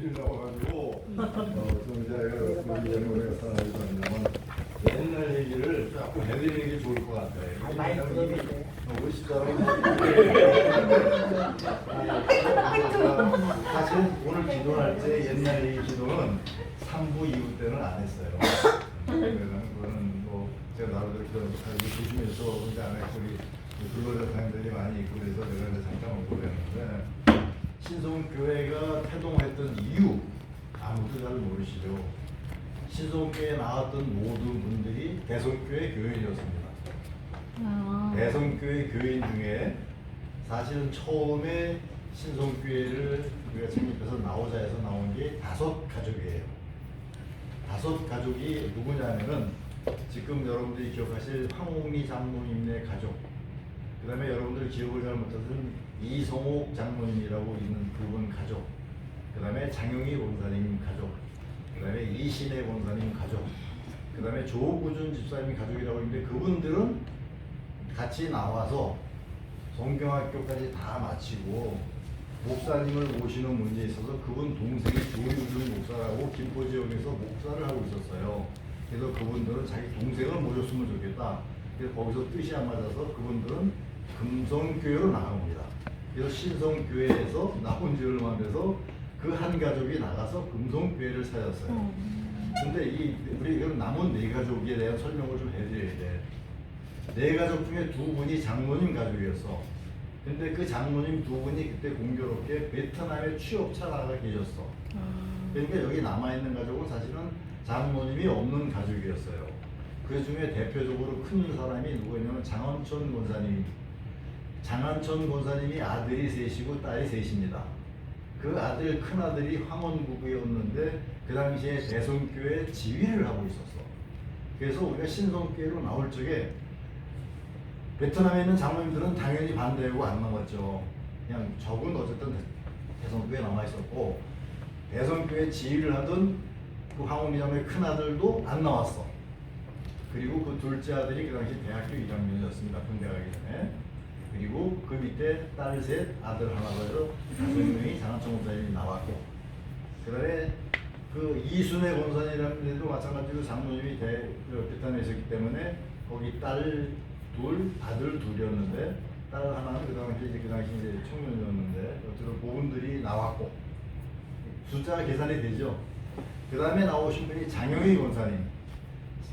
일이 나와가지고 좀 이제 우리 전에 사람이 있습니다만 옛날 얘기를 자꾸 해드리는 게 좋을 것 같아요. 많이 들었는데. 우리 시절은 사실 오늘 기도할 때 옛날 얘기 기도는 3부 2부 때는 안 했어요. 그거는 뭐 제가 나름대로 조심해서 이제 안 했고 우리 근로자 사람들이 많이 있고 그래서 내가 이제 잠깐 오고 그랬는데 신성교회가 태동했던 이유 아무도 잘 모르시죠. 신성교회에 나왔던 모든 분들이 대성교회 교인이었습니다. 대성교회 교인 중에 사실은 처음에 신성교회를 우리가 창립해서 나오자 해서 나온 게 5가족이에요. 5가족이 누구냐면은 지금 여러분들이 기억하실 황홍리 장로님네 가족, 그 다음에 여러분들 기억을 잘 못하는 이성옥 장로님이라고 있는 그분 가족, 그 다음에 장영희 권사님 가족, 그 다음에 이신혜 권사님 가족, 그 다음에 조구준 집사님 가족이라고 있는데 그분들은 같이 나와서 성경학교까지 다 마치고 목사님을 모시는 문제에 있어서 그분 동생이 조유준 목사라고 김포 지역에서 목사를 하고 있었어요. 그래서 그분들은 자기 동생을 모셨으면 좋겠다. 그래서 거기서 뜻이 안 맞아서 그분들은 금성교회로 나갑니다. 그래서 신성교회에서 나온 지 얼마 안 돼서 그 한 가족이 나가서 금성교회를 차렸어요. 근데 우리 그럼 남은 4가족에 대한 설명을 좀 해드려야 돼. 4가족 중에 2분이 장로님 가족이었어. 근데 그 장로님 2분이 그때 공교롭게 베트남에 취업차 나가 계셨어. 그러니까 여기 남아있는 가족은 사실은 장로님이 없는 가족이었어요. 그 중에 대표적으로 큰 사람이 누구냐면 장원천 권사님. 장원천 권사님이 아들이 셋이고 딸이 셋입니다. 그 아들, 큰아들이 황원국이었는데 그 당시에 대성교회 지휘를 하고 있었어. 그래서 우리가 신성교회로 나올 적에 베트남에 있는 장로님들은 당연히 반대하고 안 나왔죠. 그냥 적은 어쨌든 대성교회에 남아있었고 대성교회 지휘를 하던 그 황원리 장로의 큰아들도 안 나왔어. 그리고 그 둘째 아들이 그 당시 대학교 1학년이었습니다. 군대 가기 전에. 그리고 그 밑에 딸 셋, 아들 하나 해서 5명이 장한청 권사님이 나왔고 그 다음에 그 이순애 권사님이라는 데도 마찬가지로 장로님이 베트남에 있었기 때문에 거기 딸 둘, 아들 둘이었는데 딸 하나는 그 당시 이제 청년이었는데 어쨌든 그분들이 나왔고 숫자가 계산이 되죠. 그 다음에 나오신 분이 장영희 권사님.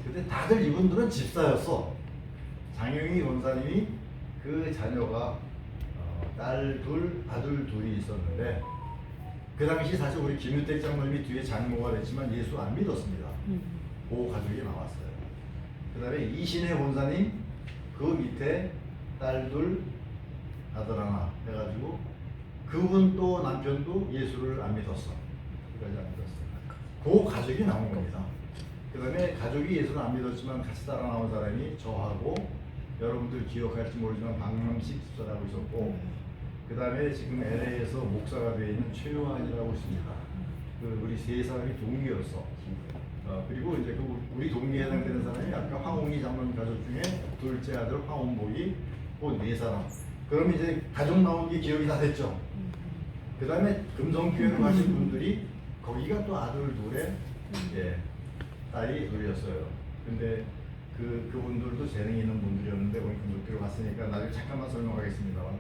그때 다들 이분들은 집사였어. 장영희 권사님이 그 자녀가 딸 둘, 아들 둘이 있었는데 그 당시 사실 우리 김유택 장로님이 뒤에 장모가 됐지만 예수 안 믿었습니다. 그 가족이 나왔어요. 그 다음에 이신혜 권사님 그 밑에 딸 둘, 아들 하나 해가지고 그분 또 남편도 예수를 안 믿었어. 그까지 안 믿었어. 그 가족이 나온 겁니다. 그 다음에 가족이 예수를 안 믿었지만 같이 따라 나온 사람이 저하고 여러분들 기억할지 모르지만 박명식 집사라고 있었고 그 다음에 지금 LA에서 목사가 되어 있는 최요한이라고 있습니다. 그 우리 3사람이 동기였어. 그리고 이제 그 우리 동기에 해당되는 사람이 아까 황홍리 장로님 가족 중에 둘째 아들 황원복이 그 4사람. 그럼 이제 가족 나온 게 기억이 다 됐죠. 그 다음에 금성교회로 가신 분들이 거기가 또 아들 둘에 딸이 둘이었어요. 근데 그분들도 재능이 있는 분들이었는데 오늘 금성교회로 갔으니까 나중에 잠깐만 설명하겠습니다만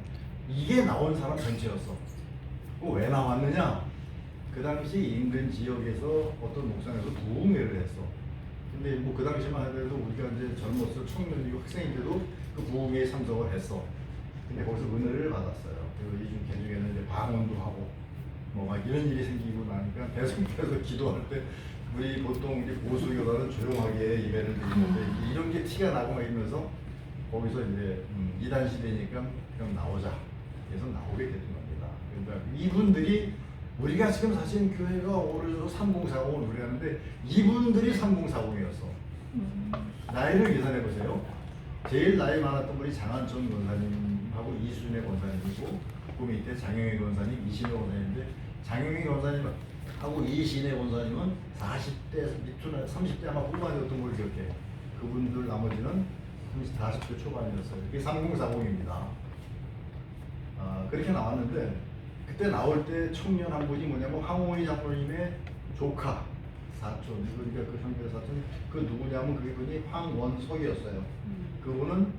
이게 나온 사람 전체였어. 왜 나왔느냐? 그 당시 인근 지역에서 어떤 목사님에서 부흥회를 했어. 근데 뭐 그 당시만 하더라도 우리가 이제 젊었을 청년이고 학생인데도 그 부흥회에 참석을 했어. 근데 거기서 은혜를 받았어요. 그리고 이 중에는 이제 방언도 하고 뭐 막 이런 일이 생기고 나니까 대성교회에서 기도할 때 우리 보통 이제 보수교단은 조용하게 예배를 드리는데 이런 게 티가 나고 막 이러면서 거기서 이제 이단 시대니까 그럼 나오자. 그래서 나오게 됐던 겁니다. 그러니까 이분들이 우리가 지금 사실 교회가 오히려 3040을 우리하는데 이분들이 3040이었어. 나이를 계산해 보세요. 제일 나이 많았던 분이 장한천 권사님하고 이순애 권사님이고 그 밑에 장영희 권사님, 이신혜 권사님인데 장영희 권사님하고 이신혜 권사님은 40대 밑으로 30대 아마 후반이었던 걸 기억해. 그분들 나머지는 40대 초반이었어요. 이게 3040입니다. 그렇게 나왔는데 그때 그때 나올 때 청년 한 분이 뭐냐면 황홍희 장로님의 조카 사촌, 그러니까 그 형제 사촌 그 누구냐면 그분이 황원석이었어요. 그분은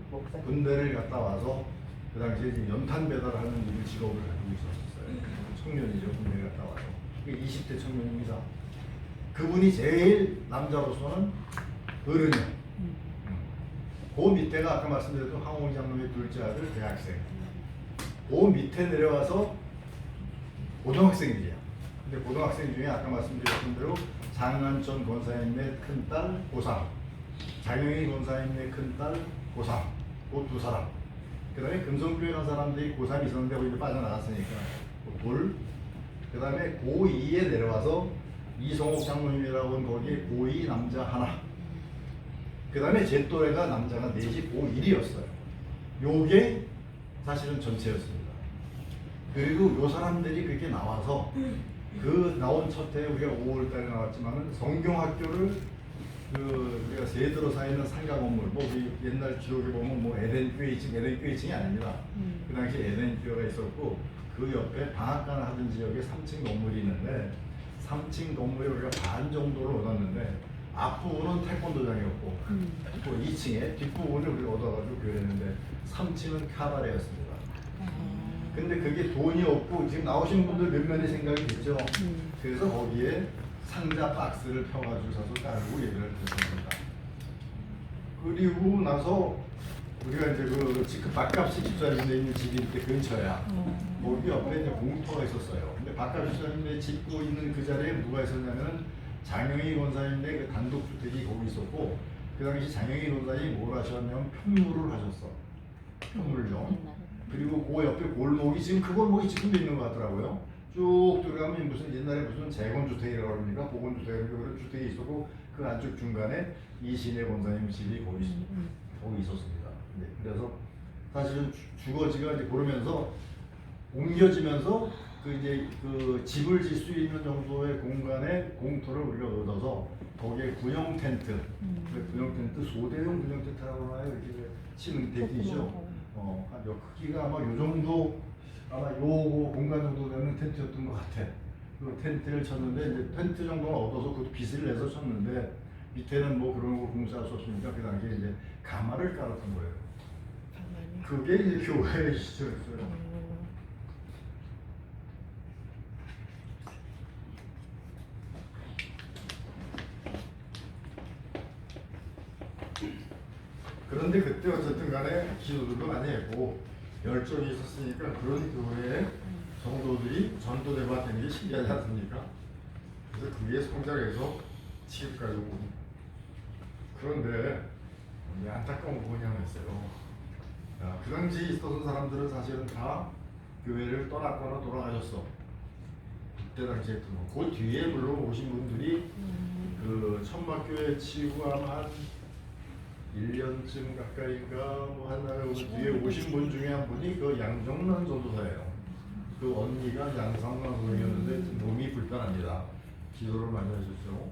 군대를 갔다 와서 그 당시에 이제 연탄 배달하는 일을 직업을 가지고 있었어요. 청년이죠. 군대 갔다 와서 20대 청년입니다. 그분이 제일 남자로서는 어른이에요. 그 밑에가 아까 말씀드렸던 황홍희 장로의 둘째 아들 대학생. 그 밑에 내려와서 고등학생들이야. 근데 고등학생 중에 아까 말씀드렸던 대로 장난천 권사님의 큰딸 고3, 장영희 권사님의 큰딸 고3, 그 두 사람. 그 다음에 금성교회 간 사람들이 고3 있었는데 거기 빠져나갔으니까 둘. 그 다음에 고2에 내려와서 이성옥 장로님이라고 하는 거기에 고2 남자 하나. 그 다음에 제 또래가 남자가 넷이 고1이었어요. 요게 사실은 전체였습니다. 그리고 요 사람들이 그렇게 나와서 그 나온 첫 해에 우리가 5월달에 나왔지만은 성경학교를 그 우리가 세드로 쌓이는 상가 건물 뭐 우리 옛날 기록에 보면 뭐 에덴 교회 2층 에덴 교회 2층이 아닙니다. 그 당시 에덴 교회가 있었고 그 옆에 방앗간 하던 지역에 3층 건물이 있는데 3층 건물에 우리가 반 정도를 얻었는데 앞부분은 태권도장이었고 또 2층에 뒷부분을 우리가 얻어가지고 교회했는데 3층은 카바레였습니다. 근데 그게 돈이 없고 지금 나오신 분들 몇 면의 생각이 됐죠. 그래서 거기에 상자 박스를 펴가지고 사서 깔고 예배를 드렸습니다. 그리고 나서 우리가 이제 그 지금 박갑식 집사님네 있는 집이 이때 근처야. 거기 옆에 이제 공터가 있었어요. 근데 박갑식 집사님네 짓고 있는 그 자리에 누가 있었냐면 장영희 권사님네 그 단독주택이 거기 있었고 그 당시 장영희 권사님이 뭘 하셨냐면 편물을 하셨어. 편물요. 그리고 그 옆에 골목이 지금 그 골목이 지금도 있는 것 같더라고요. 쭉 들어가면 무슨 옛날에 무슨 재건주택이라고 합니까? 보건주택이라고 그런 주택이 있었고 그 안쪽 중간에 이신의 권사님 집이 거기 있었습니다. 네, 그래서 사실은 주거지가 이제 그러면서 옮겨지면서 그 이제 그 집을 질 수 있는 정도의 공간에 공터를 우리가 얻어서 거기에 군용 텐트, 군용 텐트 소대용 군용 텐트라고 하나요? 이렇게 치는 텐트이죠. 한 크기가 아마 요 정도 아마 요거 공간 정도 되는 텐트였던 것 같아. 그 텐트를 쳤는데 이제 텐트 정도는 얻어서 그 빚을 내서 쳤는데 밑에는 뭐 그런 거 공사할 수 없으니까 그 당시에 이제 가마를 깔았던 거예요. 그게 이제 교회의 시절이었어요. 그런데 그때 어쨌든 간에 기도들도 많이 했고 열정이 있었으니까 그런 교회에 성도들이 전도되고 하는 게 신기하지 않습니까? 그래서 그게 성장해서 지금까지 오고 그런데 안타까운 부분이 하나 있어요. 그 당시에 있었던 사람들은 사실은 다 교회를 떠났거나 돌아가셨어. 그때 당시에 그 뒤에 물론 오신 분들이 그 천막교회 치고 아마 1년쯤 가까이인가 뭐 한날 뒤에 오신 분 중에 한 분이 그 양정란 전도사예요. 그 언니가 양상란 선생이었는데 몸이 불편합니다. 기도를 많이 하셨죠.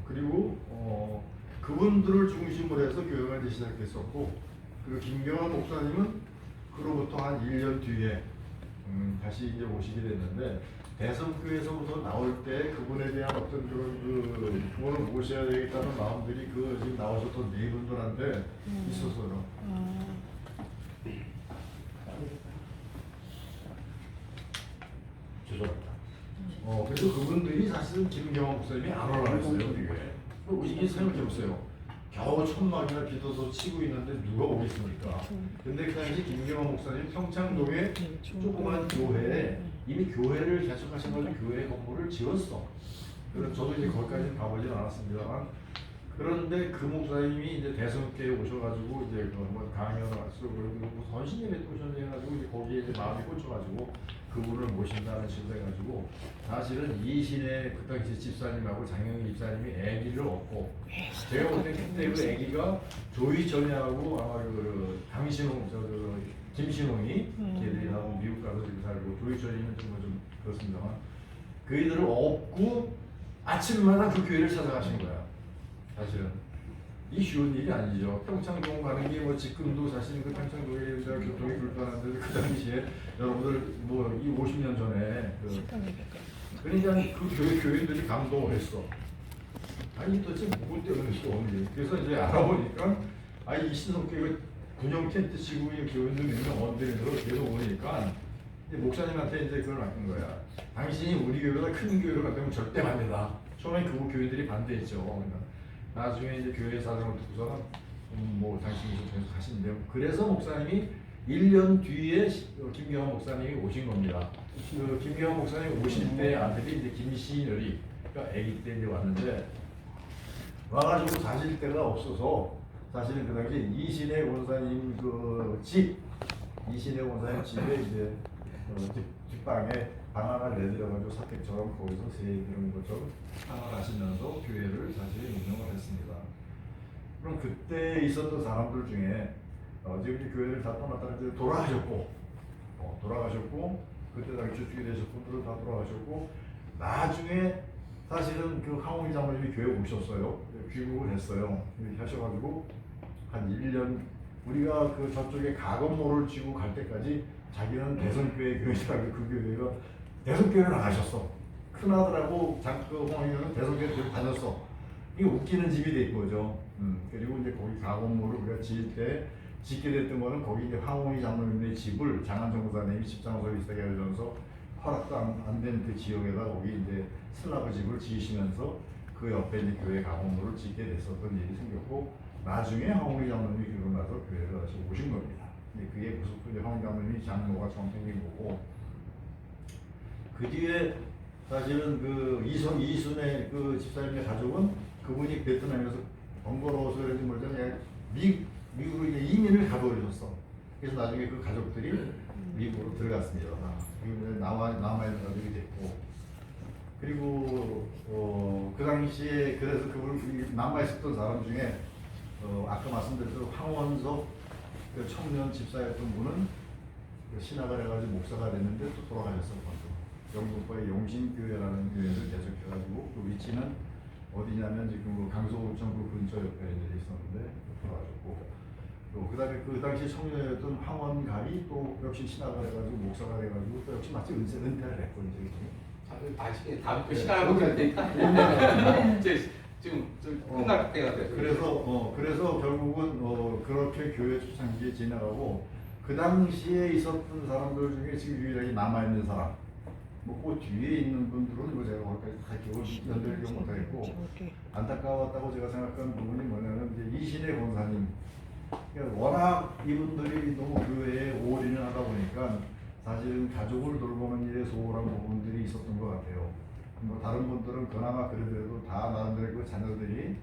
그리고 그분들을 중심으로 해서 교회가 이제 시작됐었고 그 김경환 목사님은 그로부터 한 1년 뒤에 다시 이제 오시게 됐는데 대성교회에서부터 나올 때 그분에 대한 어떤 그분을 모셔야 되겠다는 마음들이 그 지금 나오셨던 네 분들한테 있었어요. 죄송합니다. 그래서 그분들이 사실은 김경환 목사님이 안 오라고 했어요. 이게 생각해보세요. 겨우 천막이나 비도도 치고 있는데 누가 오겠습니까? 근데 그 당시 김경환 목사님 평창동에 조그만 교회에 이미 교회를 개척하신 거죠. 교회 건물을 지었어. 그래서 저도 이제 거기까지는 가보진 않았습니다만 그런데 그 목사님이 이제 대성교회에 오셔가지고 이제 뭐 강연을 하시고 그리고 선신 예배 또 오셔가지고 이제 거기에 이제 마음이 꽂혀가지고 그분을 모신다는 식으로 해가지고 사실은 이신의 그 당시 집사님하고 장영희 집사님이 아기를 얻고 제가 볼 때 그때 그 아기가 조희전이하고 아마 그 강신홍 김신홍이 걔들하고 미국 가서 지금 살고 조희전이는 좀 그렇습니다만 그이들을 업고 아침마다 그 교회를 찾아가신 거야. 사실은 이 쉬운 일이 아니죠. 평창동 가는 게 뭐 지금도 사실 그 평창동에 교통이 불편한데 그 당시에 여러분들 뭐 이 50년 전에 그러니까 그 교인들이 감동을 했어. 아니 도대체 누구 때문에 쏘는지. 그래서 이제 알아보니까 이 신성교회 군용 텐트 치고 이 교인들 몇명 원들에서 계속 오니까 이제 목사님한테 이제 그걸 맡긴 거야. 당신이 우리 교회보다 큰 교회로 갔다면 절대 반대다. 처음에 그 교인들이 반대했죠. 그러니까 나중에 이제 교회 사정을 듣고서는 뭐 당신이 좀 계속 하신대요. 그래서 목사님이 1년 뒤에 김경환 목사님이 오신 겁니다. 그 김경환 목사님 오실 때 아들이 이제 김신열이 그러니까 아기 때 이제 왔는데 와가지고 사실 데가 없어서 사실은 그 당시 이신혜 원사님 그 집, 이신혜 원사님 집에 이제 뒷방에 방 하나 내드려가지고 사택처럼 거기서 세드는 것처럼 하시면서 교회를 사실 운영을 했습니다. 그럼 그때 있었던 사람들 중에 지금 이 교회를 다 떠났다가 이제 돌아가셨고 그때 당시 주축이 되셨던 분들은 다 돌아가셨고 나중에 사실은 그 황홍희 장로님이 교회 오셨어요. 귀국을 했어요. 이렇게 하셔가지고 한 1년 우리가 그 저쪽에 가건모를 쥐고 갈 때까지 자기는 대선교회 교회라고 그 교회가 대선교회를 나가셨어. 큰아들하고 그 황홍희는 대선교회 다녔어. 이게 웃기는 집이 된 거죠. 그리고 이제 거기 가건모를 우리가 짓게 됐던 거는 거기 이제 황홍희 장로님의 집을 장한정 목사님이 집장소에 있게 하면서 허락도 안 된 그 지역에다 거기 이제 슬라브 집을 지으시면서 그 옆에 이제 교회 가건물을 짓게 됐었던 일이 생겼고 나중에 황홍희 장로님이 결혼나서 교회를 다시 오신 겁니다. 근데 그게 무슨 이제 황홍희 장로님이 장로가 처음 생긴 거고 그 뒤에 사실은 그 이순의 그 집사님의 가족은 그분이 베트남에서 번거로워서 그런지 모르겠는데 미국으로 이제 이민을 가버리셨어. 그래서 나중에 그 가족들이 미국으로 들어갔습니다. 미국에 남아있는 가족이 됐고 그리고 그 당시에 그래서 그분 남아있었던 사람 중에 아까 말씀드렸던 황원석 그 청년 집사였던 분은 그 신학을 해가지고 목사가 됐는데 또 돌아가셨어. 영국과의 용신교회라는 교회를 계속해가지고 그 위치는 어디냐면 지금 그 강서구청 그 근처 옆에 있었는데 돌아가셨고 또 그다음에 그 당시 청년이었던 황원갑이 또 역시 신학을 해가지고 목사가 돼가지고 또 역시 마치 은퇴를 했고 이제 나중에 다음 거 시간을 갈 테니까 이제 지금 끝날 때가 됐어요. 그래서 결국은 그렇게 교회 초창기에 지나가고 그 당시에 있었던 사람들 중에 지금 유일하게 남아 있는 사람. 그 뒤에 있는 분들은 뭐 제가 거기까지 다 연결을 못하겠고 안타까웠다고 제가 생각한 부분이 뭐냐면 이제 이신의 권사님 그러니까 워낙 이분들이 너무 교회에 올인을 하다 보니까 사실은 가족을 돌보는 일에 소홀한 부분들이 있었던 것 같아요. 뭐 다른 분들은 그나마 그래도 다 나름대로 그 자녀들이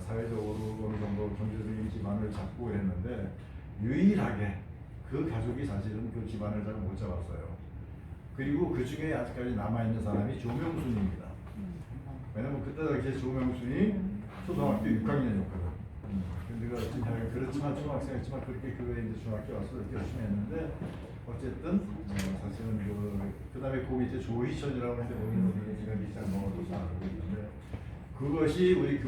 사회적으로 어느 정도 경제적인 기반을 잡고 했는데 유일하게 그 가족이 사실은 그 기반을 잘 못 잡았어요. 그리고 그 중에 아직까지 남아있는 사람이 조명순입니다. 왜냐면 그때 당시에 조명순이 초등학교 6학년이었거든. 근데 그렇지만 중학생이었지만 그렇게 교회에 이제 중학교 와서 이렇게 열심히 했는데 어쨌든 사실은 그 다음에 그 밑에 조희천이라고 하는데 거기는 지금 밑에 넘어도 잘 알고 있는데 그것이 우리